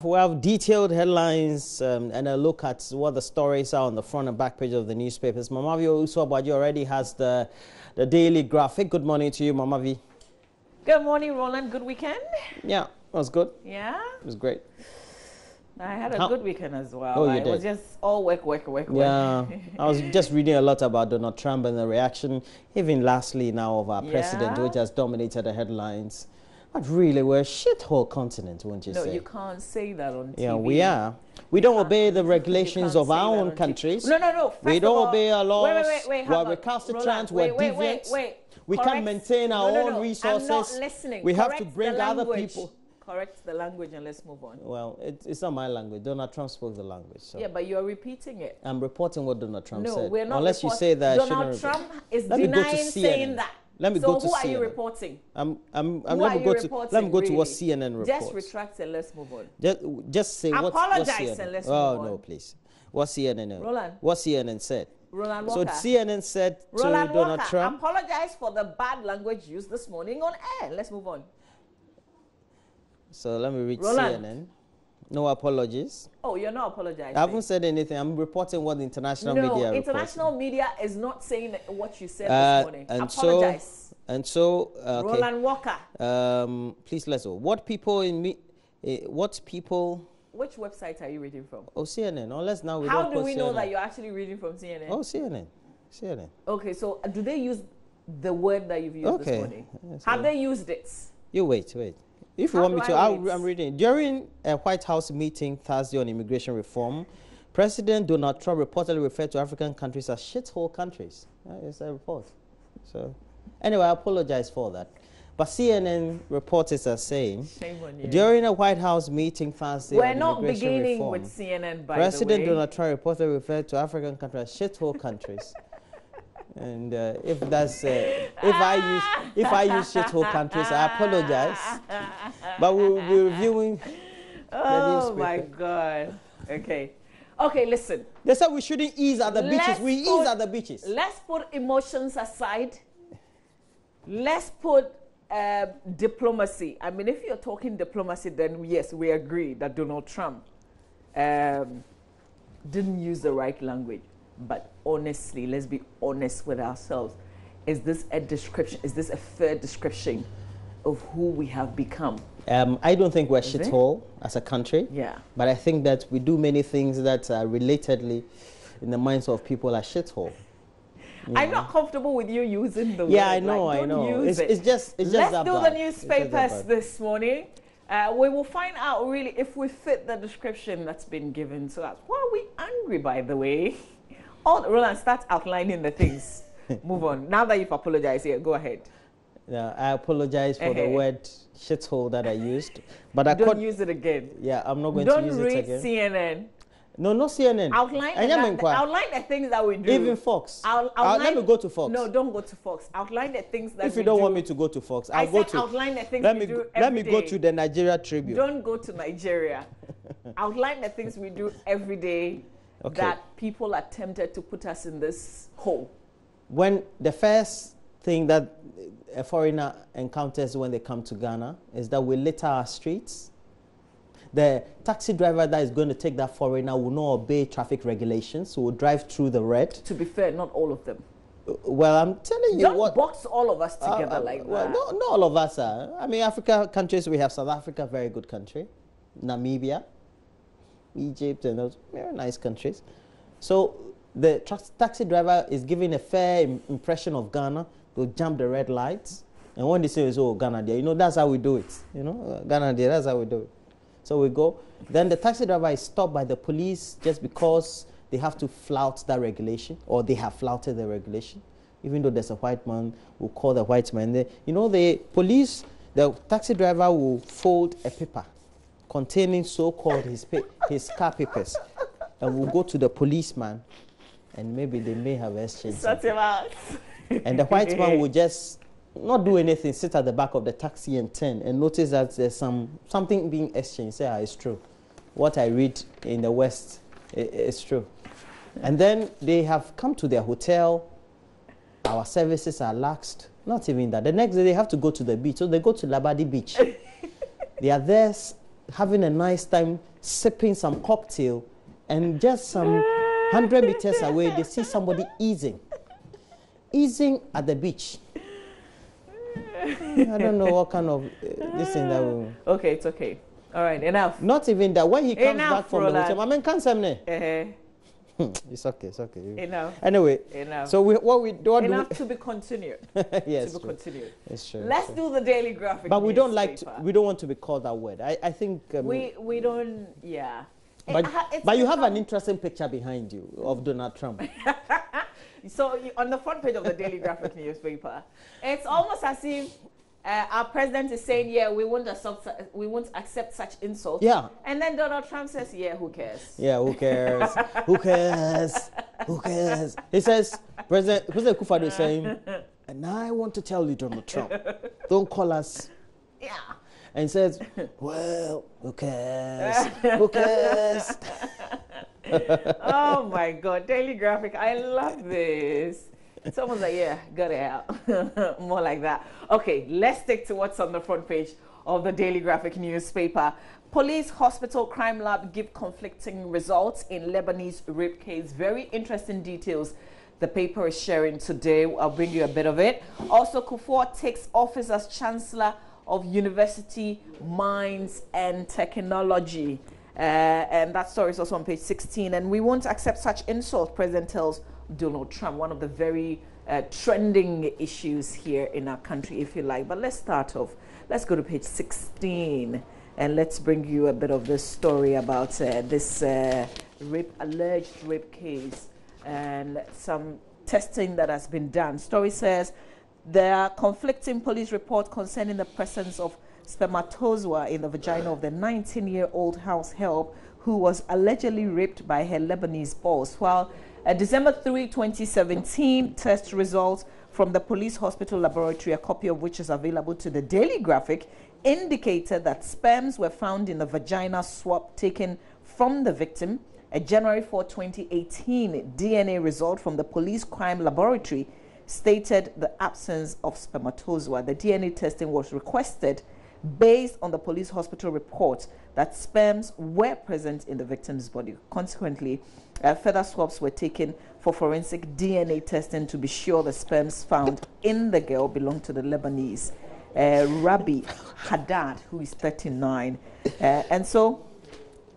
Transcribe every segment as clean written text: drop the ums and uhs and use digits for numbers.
we have detailed headlines and a look at what the stories are on the front and back page of the newspapers. Mamavio Uswabaji already has the daily graphic. Good morning to you, Mamavi. Good morning, Roland. Good weekend? Yeah, it was good. Yeah? It was great. I had a good weekend as well. Oh, you did? It was just all work. Yeah, I was just reading a lot about Donald Trump and the reaction, even lastly now, of our president, which has dominated the headlines. But really, we're a shithole continent, won't you say? No, you can't say that on TV. Yeah, we are. We don't obey the regulations of our own countries. No. We don't obey our laws. Wait. We're recalcitrant. We're deviant. Wait. We can't maintain our own resources. I'm not listening. We have to bring other people. Correct the language and let's move on. Well, it's not my language. Donald Trump spoke the language. So. Yeah, but you're repeating it. I'm reporting what Donald Trump said. No, we're not. Unless you say that Donald Trump is denying saying that. Let me go to CNN. So who are you reporting? Let me go to what CNN reports. Just retract and let's move on. Just say what CNN. Apologize and let's move on. Oh no, please. What CNN? Roland. What CNN said? Roland Walker. So CNN said to Donald Trump. Apologize for the bad language used this morning on air. Let's move on. So let me read CNN. No apologies. Oh, you're not apologizing. I haven't said anything. I'm reporting what the international media reports. No, international media is not saying what you said this morning. Apologize. Okay. Roland Walker. Please let's go. What people? Which website are you reading from? Oh, CNN. Unless now we How don't do we know CNN. that you're actually reading from CNN? Oh, CNN. CNN. Okay, so do they use the word that you've used this morning? Have they used it? You wait. If you want me to, I'm reading. During a White House meeting Thursday on immigration reform, President Donald Trump reportedly referred to African countries as shithole countries. It's a report. So, anyway, I apologize for that. But CNN reporters are saying, shame on you. During a White House meeting Thursday on immigration reform, we're not beginning with CNN, by President the way. Donald Trump reportedly referred to African countries as shithole countries. And if I use shithole countries, I apologize. But we'll be reviewing. Oh my God. Okay, listen. They said we shouldn't ease at the beaches. We ease at the beaches. Let's put emotions aside. Let's put diplomacy. I mean, if you're talking diplomacy, then yes, we agree that Donald Trump didn't use the right language. But honestly, let's be honest with ourselves. Is this a description? Is this a fair description of who we have become? I don't think we're shithole as a country. Yeah. But I think that we do many things that are relatedly in the minds of people as shithole. I'm not comfortable with you using the word. Yeah, I know. It's just Let's that do bad. the newspapers this morning. We will find out really if we fit the description that's been given to us. Why are we angry, by the way? Roland, start outlining the things. Move on. Now that you've apologized here, go ahead. Yeah, I apologize for the word shithole that I used. But don't use it again. Yeah, I'm not going to use it again. Don't read CNN. No, not CNN. Outline the things that we do. Even Fox. Let me go to Fox. No, don't go to Fox. Outline the things that we do. If you don't want me to go to Fox, I'll go to... outline the things we do every day. Let me go to the Nigeria Tribune. Don't go to Nigeria. Outline the things we do every day that people are tempted to put us in this hole. When the first thing that a foreigner encounters when they come to Ghana is that we litter our streets. The taxi driver that is going to take that foreigner will not obey traffic regulations, will drive through the red. To be fair, not all of them. Well, I'm telling you Don't box all of us together like that. Well, not all of us are. I mean, Africa countries, we have South Africa, very good country. Namibia, Egypt, and those very nice countries. So the taxi driver is giving a fair impression of Ghana. They'll jump the red lights. And when they say, oh, Ghana there, that's how we do it. Ghana there, that's how we do it. So we go. Then the taxi driver is stopped by the police just because they have to flout that regulation, or they have flouted the regulation. Even though there's a white man, we'll call the white man. The police, the taxi driver will fold a paper containing so-called his car papers, and we'll go to the policeman, and maybe they may have exchanged. Sort him out. And the white man will just not do anything, sit at the back of the taxi and turn and notice that there's something being exchanged. Say, it's true. What I read in the West is true. And then they have come to their hotel. Our services are laxed. Not even that. The next day they have to go to the beach. So they go to Labadi Beach. They are there having a nice time, sipping some cocktail, and just some 100 meters away, they see somebody easing at the beach. I don't know what kind of this thing that will. Okay, it's okay. All right, enough. Not even that. When he comes back from the hotel, I mean, can't say it's okay. It's okay. Enough. Anyway, enough. So enough to be continued. Yes, to be continued. It's true. Let's do the Daily Graphic. But we don't like to, we don't want to be called that word. I think we don't. Yeah. But you have an interesting picture behind you of Donald Trump. So on the front page of the Daily Graphic newspaper, it's almost as if our president is saying, "Yeah, we won't accept such insults." Yeah. And then Donald Trump says, "Yeah, who cares?" Yeah, who cares? Who cares? Who cares? He says, President Kufuor is saying, and I want to tell you, Donald Trump, don't call us. Yeah. And he says, well, who cares? Who cares? Oh my God, Daily Graphic, I love this. Someone's like, yeah, got it out. More like that. Okay, let's stick to what's on the front page of the Daily Graphic newspaper. Police hospital crime lab give conflicting results in Lebanese rape case. Very interesting details the paper is sharing today. I'll bring you a bit of it. Also, Kufuor takes office as Chancellor of University, Mines and Technology. And that story is also on page 16. And we won't accept such insults, President tells Donald Trump, one of the very trending issues here in our country, if you like. But let's start off. Let's go to page 16 and let's bring you a bit of this story about this alleged rape case and some testing that has been done. Story says there are conflicting police reports concerning the presence of spermatozoa in the vagina of the 19-year-old house help who was allegedly raped by her Lebanese boss. While December 3, 2017, test results from the police hospital laboratory, a copy of which is available to the Daily Graphic, indicated that sperms were found in the vagina swab taken from the victim. A January 4, 2018 DNA result from the police crime laboratory stated the absence of spermatozoa. The DNA testing was requested based on the police hospital report that sperms were present in the victim's body. Consequently, further swabs were taken for forensic DNA testing to be sure the sperms found in the girl belonged to the Lebanese Rabbi Haddad, who is 39. And so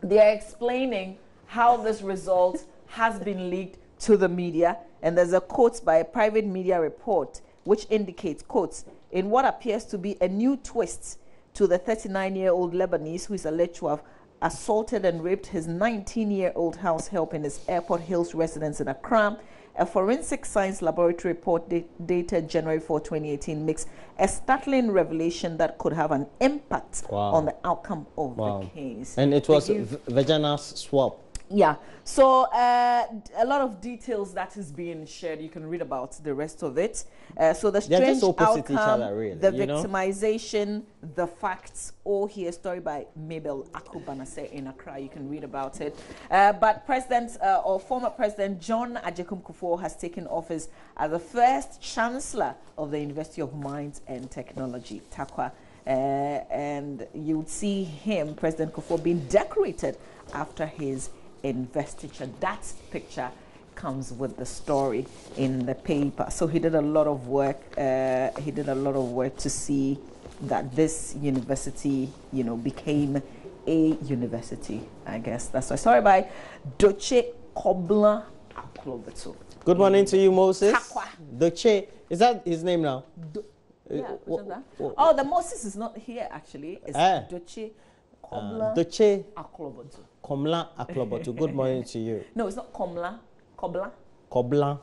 they are explaining how this result has been leaked to the media. And there's a quote by a private media report which indicates, quotes, in what appears to be a new twist to the 39-year-old Lebanese who is alleged to have assaulted and raped his 19-year-old house help in his Airport Hills residence in Accra. A forensic science laboratory report dated January 4, 2018 makes a startling revelation that could have an impact on the outcome of the case. And it was vaginal swab. Yeah, so a lot of details that is being shared. You can read about the rest of it. So the strange outcome, other, really, the victimization, the facts, all here. Story by Mabel Akubanase in Accra. You can read about it. But former President John Agyekum Kufuor has taken office as the first Chancellor of the University of Mines and Technology, TAQA. And you would see him, President Kufuor, being decorated after his investiture. That picture comes with the story in the paper. So he did a lot of work. To see that this university, became a university. I guess that's why. Sorry, by Doche Kobla Aklobeto. Good morning to you, Moses. Doche, is that his name now? Yeah. Oh, the Moses is not here actually. It's Doche Kobla Aklobeto. Komla Aklobotu. Good morning to you. No, it's not Komla. Kobla. Kobla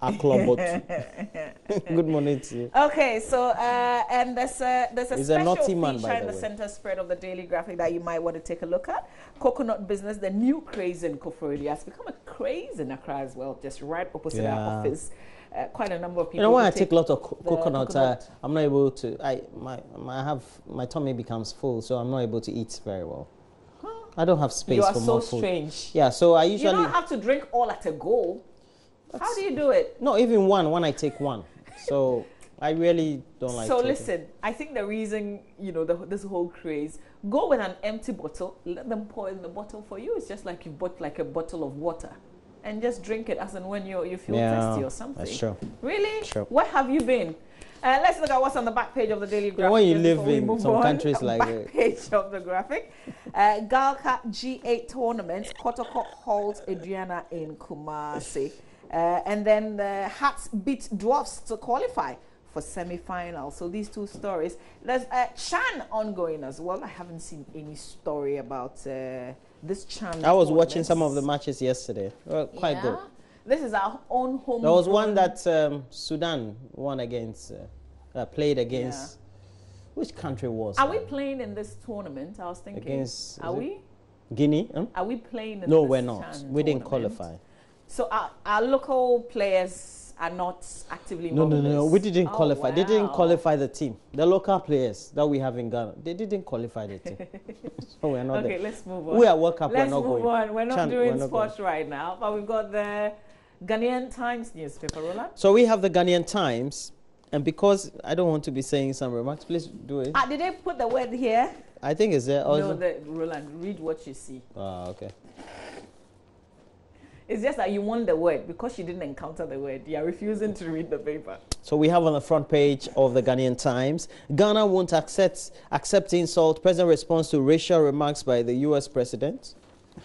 Aklobotu. Good morning to you. Okay, so and there's a special feature man, in the center spread of the Daily Graphic that you might want to take a look at. Coconut business, the new craze in Koforidua has become a craze in Accra as well, just right opposite our office. Quite a number of people. When I take a lot of coconut, I'm not able to. My tummy becomes full, so I'm not able to eat very well. I don't have space for more food. You are so strange. Yeah, so I usually... You don't have to drink all at a go. How do you do it? No, even one when I take one. So... I really don't like So taking. listen, I think the reason, you know, this whole craze, go with an empty bottle, let them pour in the bottle for you. It's just like you bought like a bottle of water and just drink it as and when you feel thirsty or something. That's true. Really? Sure. Where have you been? Let's look at what's on the back page of the Daily Graphic. When you just live before we in move some on. countries like back page of the graphic. Galka G8 tournament, Kotoko holds Adriana in Kumasi. And then the Hearts beat Dwarfs to qualify for semi-final. So these two stories. There's Chan ongoing as well. I haven't seen any story about this Chan. I was watching some of the matches yesterday. Well, quite good. This is our own home. There was one that Sudan won against, played against. Which country was? Are we playing in this tournament? I was thinking. Against. Are we? Guinea? Are we playing in No, this we're not. Chan We didn't tournament? qualify. So our local players are not actively No, involved in no. this? We didn't Oh, qualify. They didn't wow. qualify the team. The local players that we have in Ghana, they didn't qualify the team. So we're not Okay, there. let's move on. We are World Cup. Let's we're not move going. on. We're not Chan, doing we're not sports right now, but we've got the Ghanaian Times newspaper, Roland. So we have the Ghanaian Times, and because I don't want to be saying some remarks, please do it. Did they put the word here? I think it's there also. No, Roland, read what you see. Okay. It's just that you want the word because you didn't encounter the word. You are refusing to read the paper. So we have on the front page of the Ghanaian Times, Ghana won't accept insult. President responds to racial remarks by the U.S. president.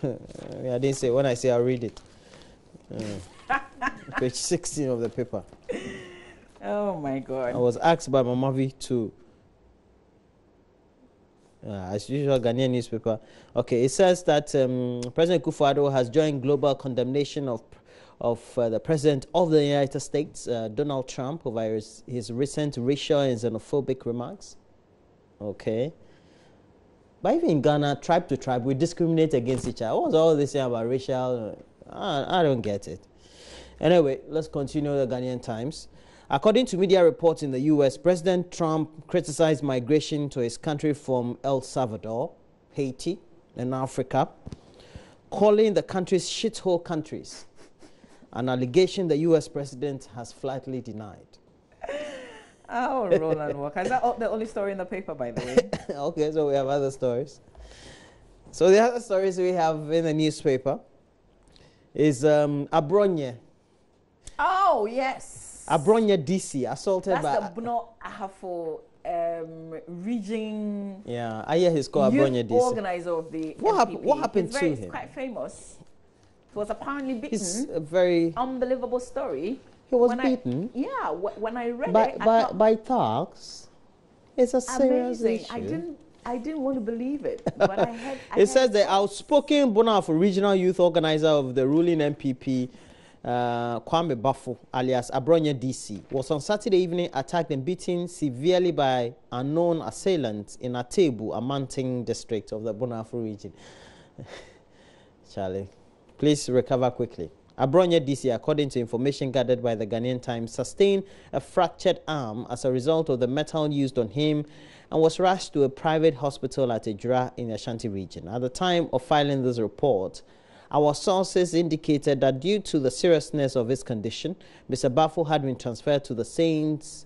I didn't say. When I say, I'll read it. Page 16 of the paper. Oh my God. I was asked by Mamavi to, as usual, Ghanaian newspaper. Okay, it says that President Kufuor has joined global condemnation of the President of the United States, Donald Trump, over his recent racial and xenophobic remarks. Okay. But even in Ghana, tribe to tribe, we discriminate against each other. What's all this thing about racial? I don't get it. Anyway, let's continue the Ghanaian Times. According to media reports in the U.S., President Trump criticized migration to his country from El Salvador, Haiti, and Africa, calling the countries shithole countries, an allegation the U.S. president has flatly denied. Oh, Roland Walker. Is that the only story in the paper, by the way? Okay, so we have other stories. So the other stories we have in the newspaper is Abronye. Oh, yes. Abronye DC assaulted by... That's the Bno Ahafo region. Yeah, I hear he's called Abronye DC. Organizer of the MPP. What happened He's to him? He's quite famous. He was apparently beaten. It's a very... Unbelievable story. He was beaten? When I read it, by thugs. It's a serious amazing. issue. I didn't want to believe it, but I had. It says the outspoken Bonafo regional youth organizer of the ruling MPP, Kwame Bafo, alias Abronye DC, was on Saturday evening attacked and beaten severely by unknown assailants in Atebu, a mountain district of the Bonafo region. Charlie, please recover quickly. Abronye DC, according to information gathered by the Ghanaian Times, sustained a fractured arm as a result of the metal used on him and was rushed to a private hospital at Ejura in the Ashanti region. At the time of filing this report, our sources indicated that due to the seriousness of his condition, Mr. Bafo had been transferred to the St.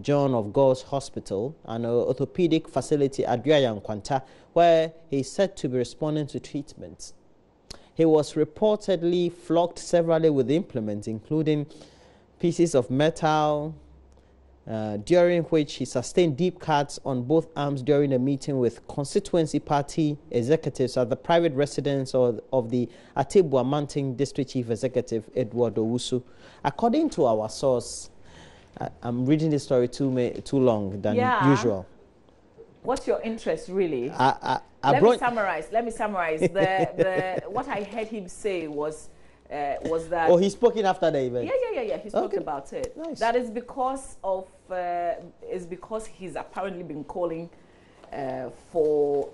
John of God's Hospital, an orthopedic facility at Kwanta, where he is said to be responding to treatment. He was reportedly flogged severally with implements, including pieces of metal, during which he sustained deep cuts on both arms during a meeting with constituency party executives at the private residence of the Atebua Mountain District Chief Executive, Edward Owusu. According to our source, I'm reading this story too long than usual. What's your interest, really? Let me summarize. The what I heard him say was that. Oh, he's spoken after the event. Yeah. He spoke about it. Nice. That is because he's apparently been calling for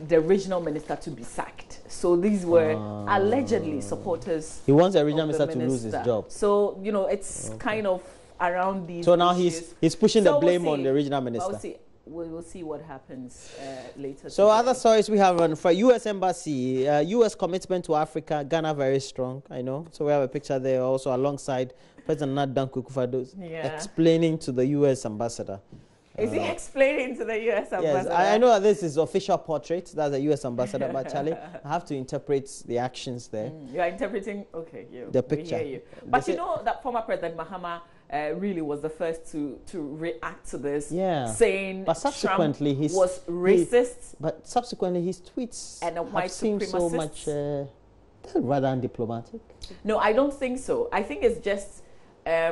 the regional minister to be sacked. So these were allegedly supporters. He wants the regional minister to lose his job. So it's kind of around these. So now issues. he's pushing the blame on the regional minister. We'll see. we will see what happens later. So other stories we have on for U.S. Embassy, U.S. commitment to Africa, Ghana very strong, I know. So we have a picture there also alongside President Nana Akufo-Addo explaining to the U.S. ambassador. Is he explaining to the U.S. ambassador? Yes, I know that this is official portrait. That's a U.S. ambassador, but Charlie, I have to interpret the actions there. You are interpreting, okay, the picture. We hear you. But you know that former President Mahama really was the first to react to this, saying but subsequently Trump was racist. But subsequently his tweets and a white seemed so much rather undiplomatic. No, I don't think so. I think it's just...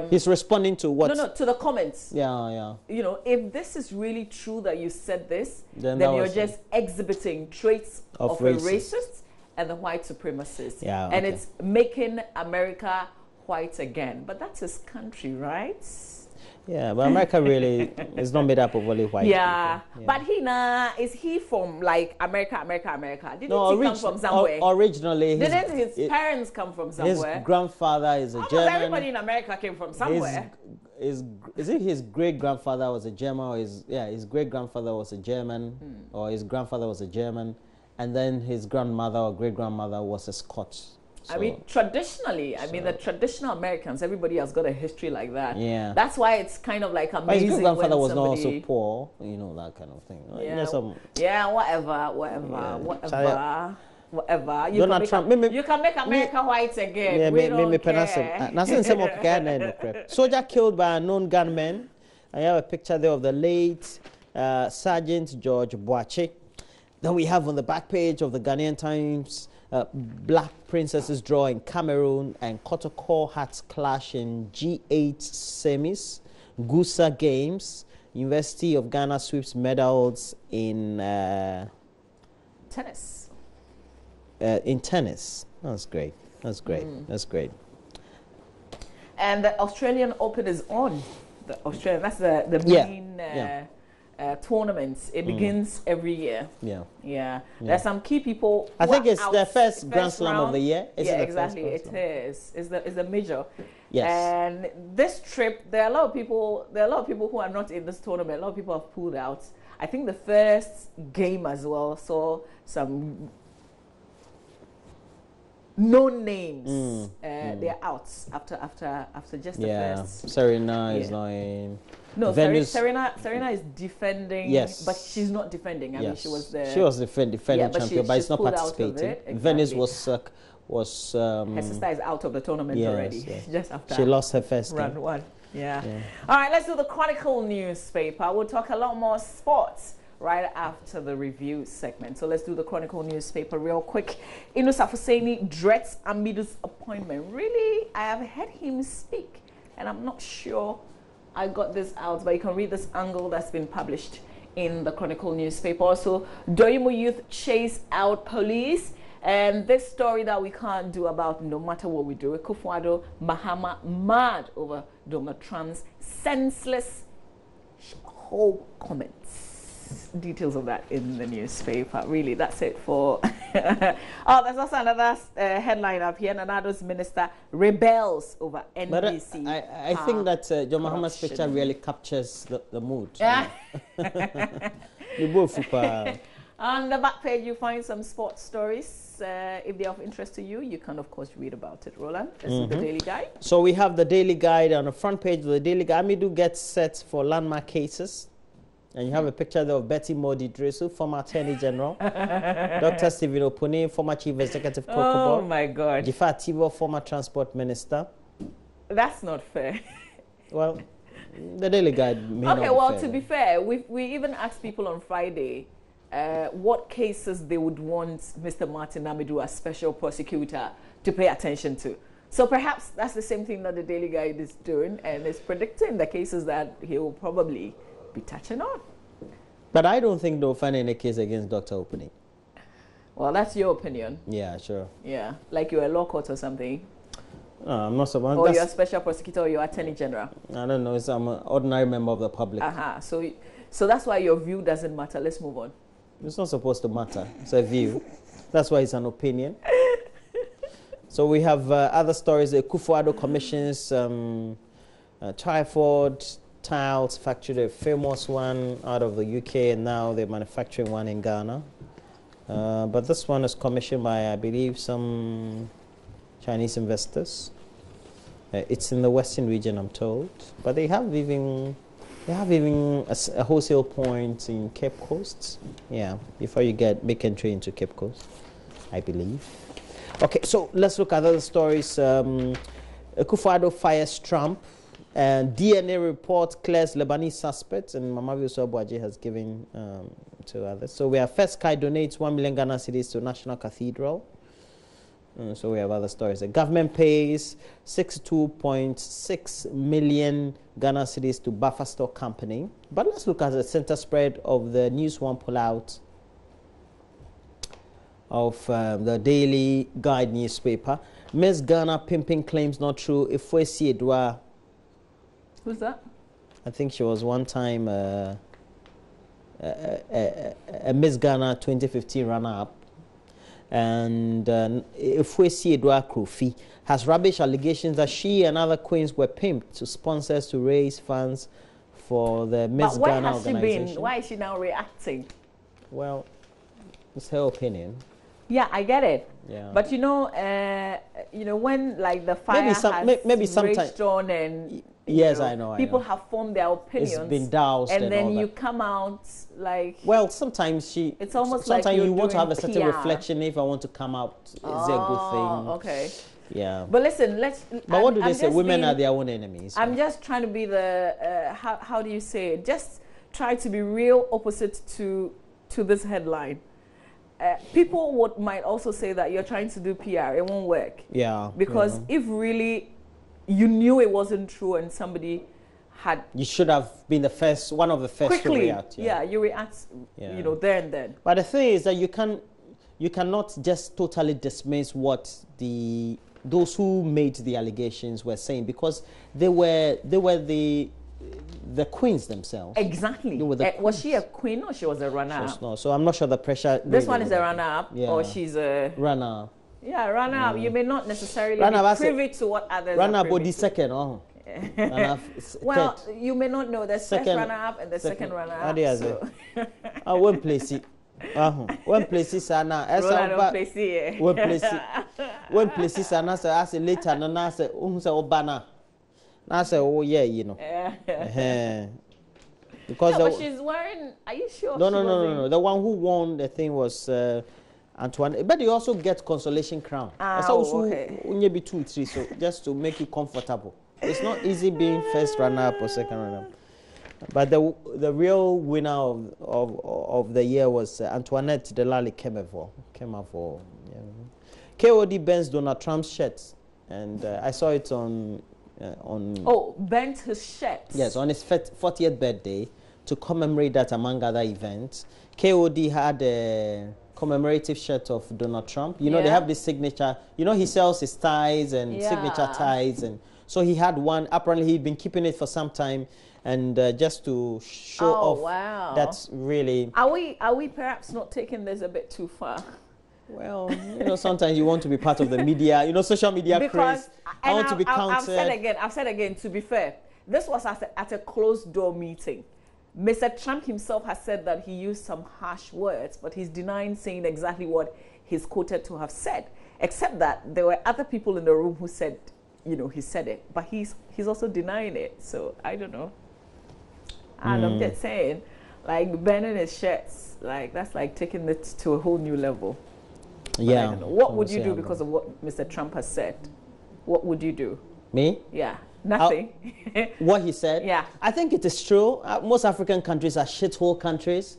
he's responding to what? No, to the comments. Yeah. You know, if this is really true that you said this, then you're just exhibiting traits of a racist and the white supremacist. Yeah, and it's making America white again. But that's his country, right? Yeah, but America really is not made up of only white people. Yeah. But is he from like America? Didn't he come from somewhere? Originally, didn't his parents come from somewhere? His grandfather is a German. Everybody in America came from somewhere. Is it his great grandfather was a German, or his great grandfather was a German, or his grandfather was a German, and then his grandmother or great grandmother was a Scot. So, I mean, traditionally, the traditional Americans, everybody has got a history like that. Yeah. That's why it's kind of like amazing. But his grandfather was not also poor, you know, that kind of thing. Whatever. You can make America white again. Yeah, we don't care. Soldier killed by a known gunman. I have a picture there of the late Sergeant George Boache. Then we have on the back page of the Ghanaian Times, Black Princesses draw in Cameroon and Kotoko Hearts clash in G8 semis. Gusa Games. University of Ghana sweeps medals in tennis. That's great. That's great. And the Australian Open is on. That's the main tournaments. It begins every year. Yeah. There's some key people. I think it's the first Grand Slam of the year. Exactly. It is. It's the major. Yes. And this trip, there are a lot of people who are not in this tournament. A lot of people have pulled out. I think the first game as well saw some no names. They're out after just the first. Serena is not in. No, Serena is defending. Yes, but she's not defending. I mean, she was the defending champion, but it's not participating. Exactly. Venice was her sister is out of the tournament already. Yes. Just after she lost her first round one. Yeah. All right, let's do the Chronicle newspaper. We'll talk a lot more sports right after the review segment. So let's do the Chronicle newspaper real quick. Inus Afuseni dreads Amidu's appointment. Really, I have heard him speak, and I'm not sure I got this out, but you can read this angle that's been published in the Chronicle newspaper. Also, Doyimo youth chase out police. And this story that we can't do about no matter what we do. Akufo-Addo, Mahama mad over Donald Trump's senseless whole comments. Details of that in the newspaper. Really, that's it for... there's also another headline up here. Nanado's minister rebels over NBC. But I think that John Mahama's picture really captures the mood. Yeah. On the back page, you find some sports stories. If they're of interest to you, you can, of course, read about it. Roland, this is the Daily Guide. So we have the Daily Guide on the front page of the Daily Guide. Amidu gets set for landmark cases. And you have a picture there of Betty Modi Dresu, former Attorney General. Dr. Stephen Opuni, former Chief Executive Kokobo. Oh, my God. Jiffa Ativo, former Transport Minister. That's not fair. Well, the Daily Guide may not be fair, to be fair, we even asked people on Friday what cases they would want Mr. Martin Amidu as special prosecutor to pay attention to. So perhaps that's the same thing that the Daily Guide is doing, and is predicting the cases that he will probably be touching on. But I don't think they'll find any case against Dr. Opuni. Well, that's your opinion. Yeah, sure. Yeah, like you're a law court or something. No, I'm not someone. Or you're a special prosecutor, or you're Attorney General. I don't know. I'm an ordinary member of the public. So that's why your view doesn't matter. Let's move on. It's not supposed to matter. It's a view. That's why it's an opinion. So we have other stories. The Akufo-Addo commissions typhoid tiles factory, the famous one out of the UK, and now they're manufacturing one in Ghana. But this one is commissioned by, I believe, some Chinese investors. It's in the western region, I'm told. But they have even a wholesale point in Cape Coast. Yeah, before you make entry into Cape Coast, I believe. Okay, so let's look at other stories. Akufo-Addo fires Trump, and DNA report clears Lebanese suspects, and Mamavio Sobuaji has given to others. So we have First Sky donates 1 million Ghana cedis to National Cathedral. So we have other stories. The government pays 62.6 million Ghana cedis to Buffer Stock Company. But let's look at the center spread of the News One pullout of the Daily Guide newspaper. Miss Ghana pimping claims not true. If we see it, who's that? I think she was one time a Miss Ghana 2015 runner-up. And if we see Edwa Kofi has rubbish allegations that she and other queens were pimped to sponsors to raise funds for the Miss Ghana organization. Why is she now reacting? Well, it's her opinion. Yeah, I get it. Yeah. But when like the fire has raged on and yes, I know. People have formed their opinions. It's been doused, and then you come out like. Well, sometimes it's almost sometimes like you want to have a PR. certain reflection. If I want to come out, is it a good thing? Okay. Yeah. But listen, But what do they say? Women are their own enemies. I'm just trying to be the how do you say it? Just try to be real opposite to this headline. People might also say that you're trying to do PR. It won't work. Yeah. Because if really you knew it wasn't true and somebody had... You should have been one of the first quickly, to react. Yeah, you react, there and then. But the thing is that you cannot just totally dismiss what those who made the allegations were saying, because they were the queens themselves. Exactly. Was she a queen or she was a runner-up? No, so I'm not sure the pressure. This one is a runner-up, or she's a runner-up. Yeah, runner-up. You may not necessarily be privy to what others runner-up are privy the to. Second. Well, you may not know the first runner-up and the second runner-up. So. One place it. One place is Anna. One place is Anna. So I say later, and I say, Obana. I say, oh yeah, you know. Because but she's wearing. Are you sure? No. The one who won the thing was Antoine. But you also get consolation crown. That's also only be 2, 3. So just to make you comfortable. It's not easy being first runner-up or second runner-up. But the real winner of the year was Antoinette Delali Kemafo. Yeah. KOD bends Donald Trump's shirts, and I saw it on. Bent his shirt. Yes, on his 40th birthday to commemorate that, among other events. KOD had a commemorative shirt of Donald Trump. You know, they have this signature. You know, he sells his ties and signature ties, and so he had one. Apparently, he'd been keeping it for some time, and just to show off. Wow. That's really. Are we perhaps not taking this a bit too far? Well, sometimes you want to be part of the media, social media craze. I want to be counted. I've said again, to be fair, this was at a closed door meeting. Mr. Trump himself has said that he used some harsh words, but he's denying saying exactly what he's quoted to have said, except that there were other people in the room who said, he said it, but he's also denying it. So I don't know. And I'm just saying, like, bending his shirts, like, that's like taking it to a whole new level. Yeah. I don't know. What would you do because of what Mr. Trump has said? What would you do? Me? Yeah. Nothing. What he said? Yeah. I think it is true. Most African countries are shithole countries.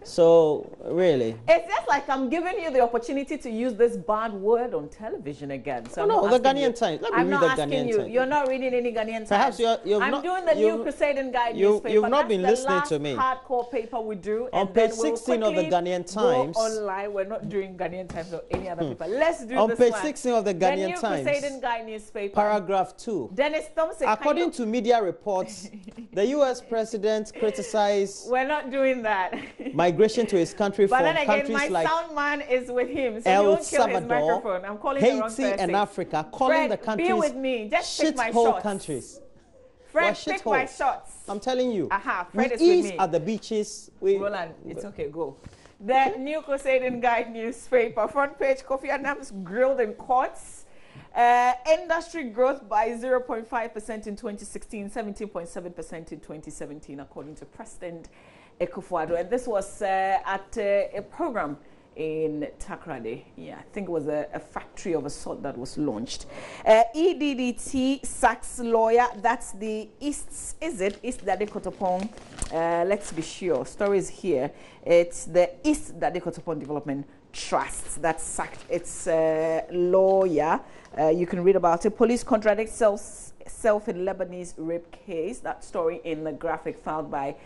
So, really. It's just like I'm giving you the opportunity to use this bad word on television again. So no, the Ghanaian Times. Let me read the Ghanaian Times. You're not reading any Ghanaian Times. Perhaps I'm doing the new Crusading Guide newspaper. You've not been listening to me. Hardcore paper we do. On page 16 of the Ghanaian Times. Online, we're not doing Ghanaian Times or any other paper. Let's do this on page 16 of the Ghanaian Times. The new Crusading Guide newspaper. Paragraph 2. Dennis Thompson. According to media reports, the U.S. president criticized. We're not doing that. Migration to his country. But then again, my sound man is with him, so El you won't kill Salvador, his microphone. I'm calling the wrong person. Haiti and Africa, calling the countries be with me. Just take my shots. countries. Fred, shit pick my holes. shots. I'm telling you. Aha, We Fred is with ease me. at the beaches. Roland, it's okay, go. The New Crusading Guide newspaper, front page, Kofi Annan's grilled in courts. Industry growth by 0.5% in 2016, 17.7% in 2017, according to President Akufo-Addo. And this was at a program in Takoradi. Yeah, I think it was a factory of a sort that was launched. EDDT sacks lawyer. That's the East, is it? East Dade Kotopong. Let's be sure. Stories here. It's the East Dade Kotopong Development Trust that sacked its lawyer. You can read about it. Police contradict self in Lebanese rape case. That story in the graphic filed by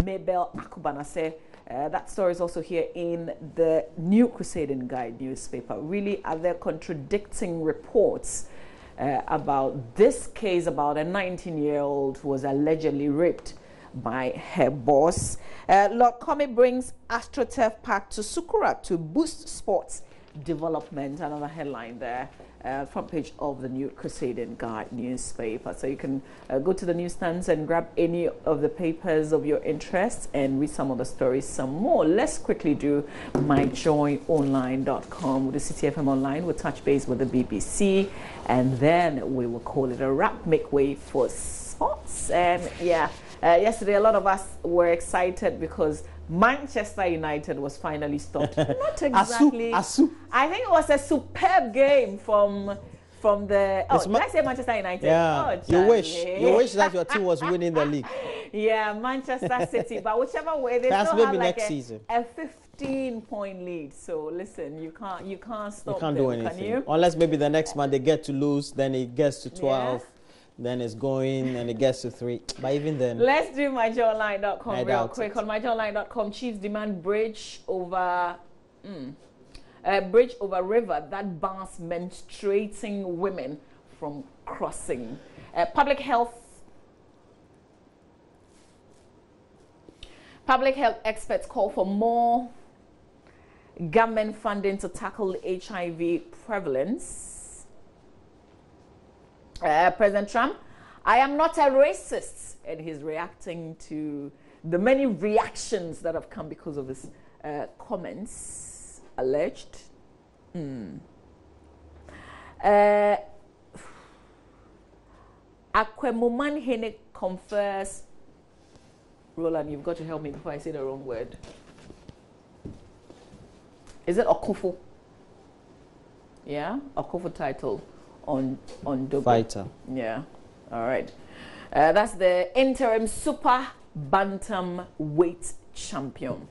Mabel Akubanase. That story is also here in the New Crusading Guide newspaper. Really, are there contradicting reports about this case about a 19-year-old who was allegedly raped by her boss. Lord Comey brings AstroTurf Park to Sukura to boost sports development. Another headline there. Front page of the New Crusading Guide newspaper. So you can go to the newsstands and grab any of the papers of your interest and read some of the stories some more. Let's quickly do myjoyonline.com with the CTFM Online. We'll touch base with the BBC and then we will call it a wrap, make way for sports. And yeah, yesterday a lot of us were excited because Manchester United was finally stopped. Not exactly. Asu. I think it was a superb game from the. Oh, did I say Manchester United? Yeah. Oh, you wish that your team was winning the league. Yeah, Manchester City. But whichever way, they That's still maybe have like next season. a 15-point lead. So listen, you can't stop. You can't them, do anything. Can you? Unless maybe the next man they get to lose, then it gets to 12. Yeah. Then it's going and it gets to 3. But even then, let's do myjoyonline.com real quick. It. On myjoyonline.com, Chiefs demand bridge over river that bans menstruating women from crossing. Public health experts call for more government funding to tackle HIV prevalence. President Trump, I am not a racist, and he's reacting to the many reactions that have come because of his comments, alleged. Akwemuman Hene confers. Roland, you've got to help me before I say the wrong word. Is it Okufu? Yeah, Okufu title on Dogo. Fighter. Yeah, all right. That's the interim super bantam weight champion,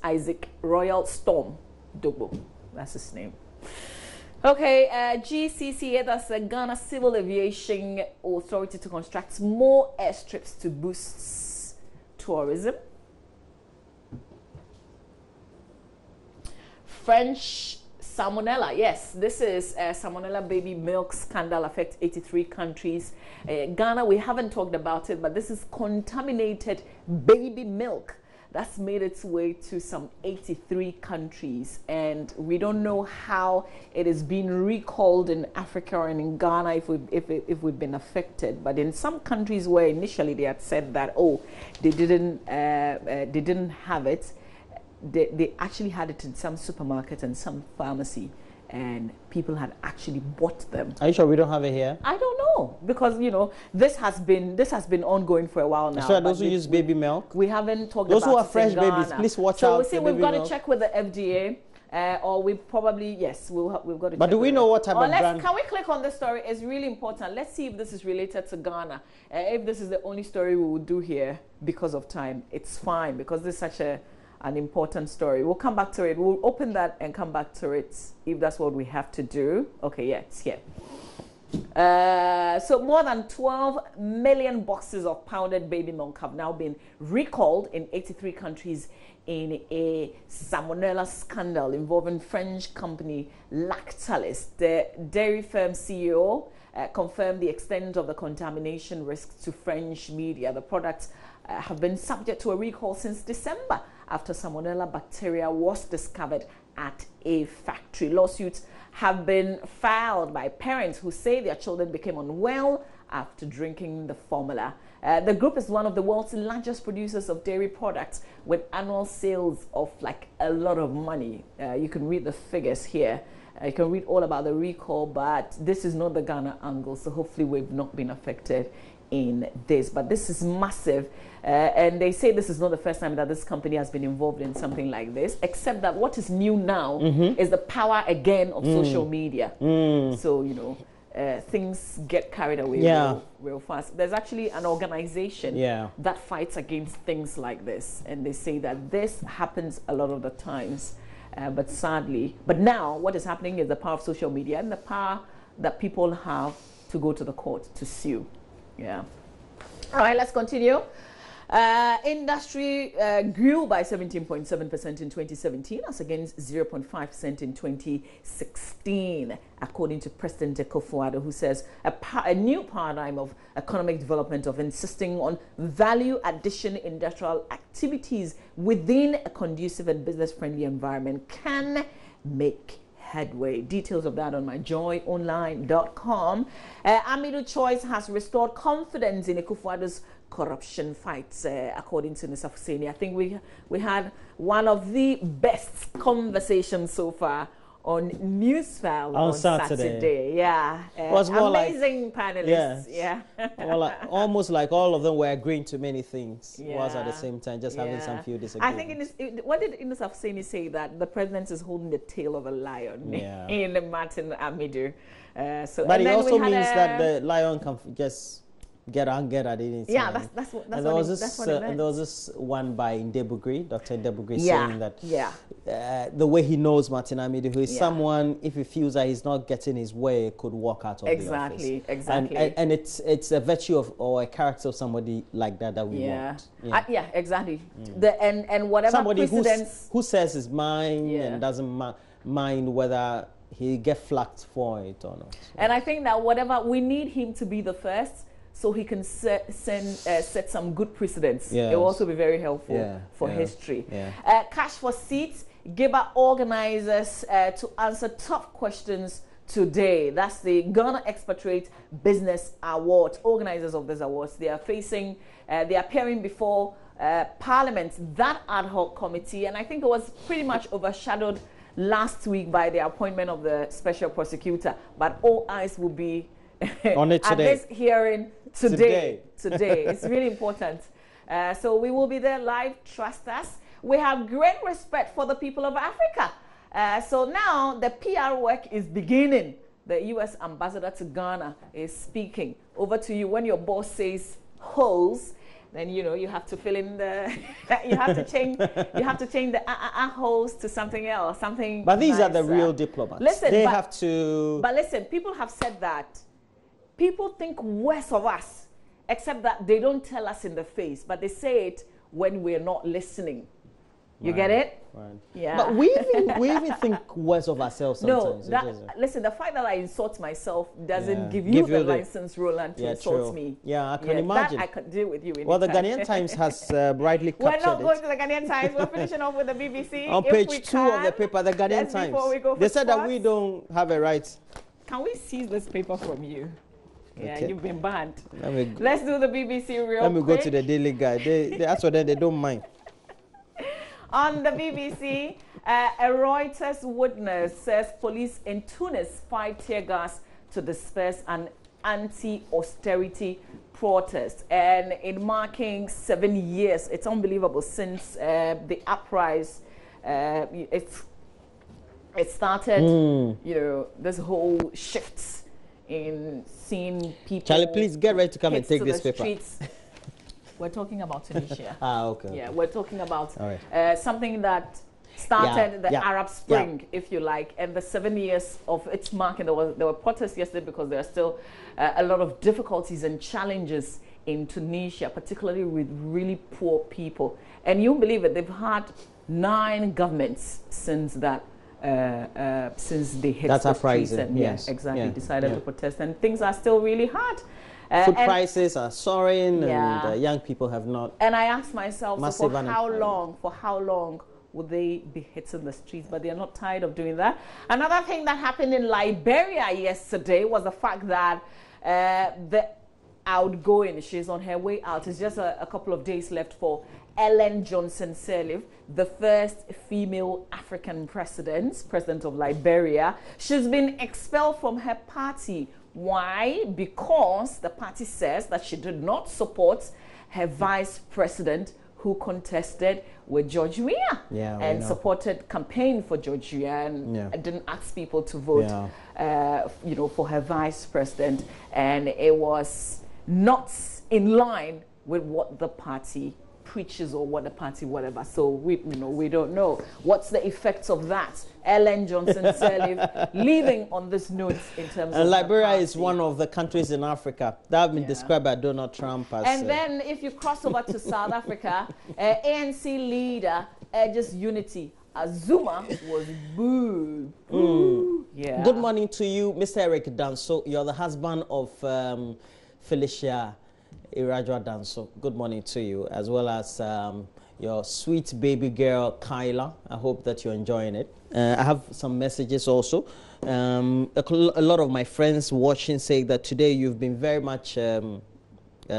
Isaac Royal Storm Dogo. That's his name. Okay, GCCA, that's the Ghana Civil Aviation Authority, to construct more airstrips to boost tourism. French salmonella, yes, this is salmonella baby milk scandal affects 83 countries. Ghana, we haven't talked about it, but this is contaminated baby milk that's made its way to some 83 countries, and we don't know how it is being recalled in Africa and in Ghana if we've been affected. But in some countries where initially they had said that they didn't have it, they actually had it in some supermarket and some pharmacy, and people had actually bought them. Are you sure we don't have it here? I don't know, because this has been ongoing for a while now. So those who use baby milk, we haven't talked those about who are it fresh in babies, Ghana. please watch so out. We see we've got to check with the FDA, or we probably we've got to. But check do we know what type of brand? Can we click on this story? It's really important. Let's see if this is related to Ghana. If this is the only story we will do here because of time, it's fine, because this is such an important story. We'll come back to it. We'll open that and come back to it if that's what we have to do. Okay, yeah, it's here. So more than 12 million boxes of powdered baby milk have now been recalled in 83 countries in a salmonella scandal involving French company Lactalis. The dairy firm CEO confirmed the extent of the contamination risk to French media. The products have been subject to a recall since December after salmonella bacteria was discovered at a factory. Lawsuits have been filed by parents who say their children became unwell after drinking the formula. The group is one of the world's largest producers of dairy products with annual sales of like a lot of money. You can read the figures here. You can read all about the recall, but this is not the Ghana angle, so hopefully we've not been affected in this. But this is massive, and they say this is not the first time that this company has been involved in something like this, except that what is new now is the power again of social media. So, you know, things get carried away real fast. There's actually an organization that fights against things like this, and they say that this happens a lot of the times. But sadly, but now what is happening is the power of social media and the power that people have to go to the court to sue. Yeah. All right, let's continue. Industry grew by 17.7% in 2017 as against 0.5% in 2016, according to President Akufo-Addo, who says a new paradigm of economic development of insisting on value addition industrial activities within a conducive and business-friendly environment can make headway. Details of that on my joyonline.com. Amidu Choice has restored confidence in Akufo-Addo's corruption fights, according to Mr. Fuseni. I think we had one of the best conversations so far on Newsfile on Saturday. Yeah, it was more amazing panelists. Yeah, well, almost like all of them were agreeing to many things, whilst at the same time just having some few disagreements. I think what did Mr. Fuseni say, that the president is holding the tail of a lion in Martin Amidu? But it also means that the lion can just get angry at any time. Yeah, that's what it meant. And there was this one by Ndebugri, Dr. Ndebugri, saying that the way he knows Martin Amidu, who is someone, if he feels that he's not getting his way, could walk out of the office. Exactly. And it's a virtue of, or a character of somebody like that we want. Yeah, exactly. And whatever somebody who says his mind and doesn't mind whether he get flacked for it or not. And I think that whatever, we need him to be the first, so he can set some good precedents. It will also be very helpful for history. Cash for Seats, Giba organizers to answer tough questions today. That's the Ghana Expatriate Business Award. Organizers of this awards, they are appearing before Parliament, that ad hoc committee, and I think it was pretty much overshadowed last week by the appointment of the special prosecutor. But all eyes will be on it today. At this hearing today. It's really important. So we will be there live. Trust us. We have great respect for the people of Africa. So now the PR work is beginning. The U.S. ambassador to Ghana is speaking. Over to you. When your boss says holes, then you have to fill in the you have to change the holes to something else, something. But these are the real diplomats. Listen, But listen, people have said that. People think worse of us, except that they don't tell us in the face, but they say it when we're not listening. You get it? Right. Yeah. But we even think worse of ourselves sometimes. No, listen, the fact that I insult myself doesn't give you the license, Roland, to insult me. Yeah, I can imagine. That I could deal with you anytime. Well, the Ghanaian Times has brightly captured We're not going to the Ghanaian Times. We're finishing off with the BBC. On page 2 of the paper, the Ghanaian Times. They said that we don't have a right. Can we seize this paper from you? Yeah, Okay. You've been banned. Let's do the BBC real quick. Let me go to the Daily Guide. That's what they don't mind. On the BBC, a Reuters witness says police in Tunis fired tear gas to disperse an anti-austerity protest. And in marking 7 years, it's unbelievable, since the uprising, it started, this whole shift in seeing people. Charlie, please get ready to come and take this paper. Streets. We're talking about Tunisia. Okay. Yeah, we're talking about right. Something that started the Arab Spring, if you like, and the 7 years of its marking. There were protests yesterday because there are still a lot of difficulties and challenges in Tunisia, particularly with really poor people. And you believe it, they've had 9 governments since that. Since they hit the streets and decided to protest, and things are still really hard. Food prices are soaring, and young people have not. And I asked myself, so for how long would they be hitting the streets? But they are not tired of doing that. Another thing that happened in Liberia yesterday was the fact that the outgoing. She's on her way out. It's just a couple of days left for Ellen Johnson Sirleaf, the first female African president of Liberia. She's been expelled from her party. Why? Because the party says that she did not support her vice president who contested with George Weah and supported campaign for George Weah and didn't ask people to vote, for her vice president. And it was not in line with what the party preaches or what the party whatever. So we don't know what's the effects of that. Ellen Johnson Sirleaf leaving on this note in terms of Liberia is one of the countries in Africa that have been described by Donald Trump as. And then if you cross over to South Africa, ANC leader urges unity. Azuma was booed. Yeah. Good morning to you, Mr. Eric Danso. You're the husband of Felicia Irajwa Danso. Good morning to you, as well as your sweet baby girl, Kyla. I hope that you're enjoying it. I have some messages also. A lot of my friends watching say that today you've been very much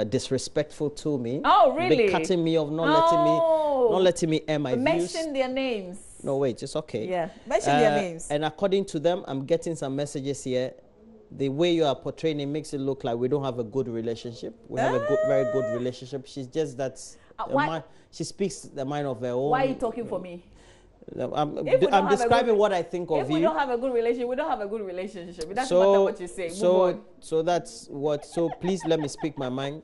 disrespectful to me. Oh, really? Been cutting me off, not letting me air my views. Mention their names. No, wait, it's okay. Yeah, mention their names. And according to them, I'm getting some messages here. The way you are portraying it makes it look like we don't have a good relationship. We have a very good relationship. She's just that she speaks the mind of her own. Why are you talking for me? I'm describing what I think of you. If we don't have a good relationship, we don't have a good relationship. It doesn't matter what you say. So that's what. So please let me speak my mind.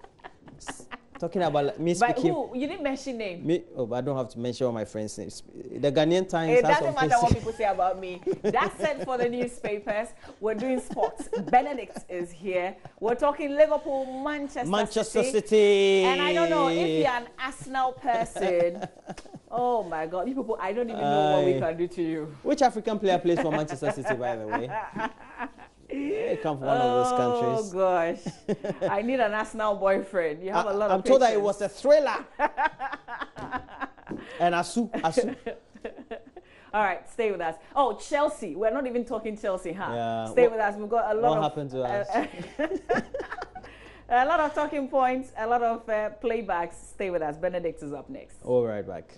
Talking about me speaking. But who? You didn't mention name. Me? Oh, but I don't have to mention all my friends' names. The Ghanaian Times. It doesn't matter what people say about me. That's it for the newspapers. We're doing sports. Benedict is here. We're talking Liverpool, Manchester City. And I don't know if you're an Arsenal person. Oh my God, you people! I don't even know what we can do to you. Which African player plays for Manchester City, by the way? They come from one of those countries. Oh gosh, I need an Arsenal boyfriend. You have a lot of. I'm told that it was a thriller. And Asu. All right, stay with us. Oh, Chelsea. We're not even talking Chelsea, huh? Yeah. Stay with us. We've got a lot What happened to us? A lot of talking points, a lot of playbacks. Stay with us. Benedict is up next. All right, back.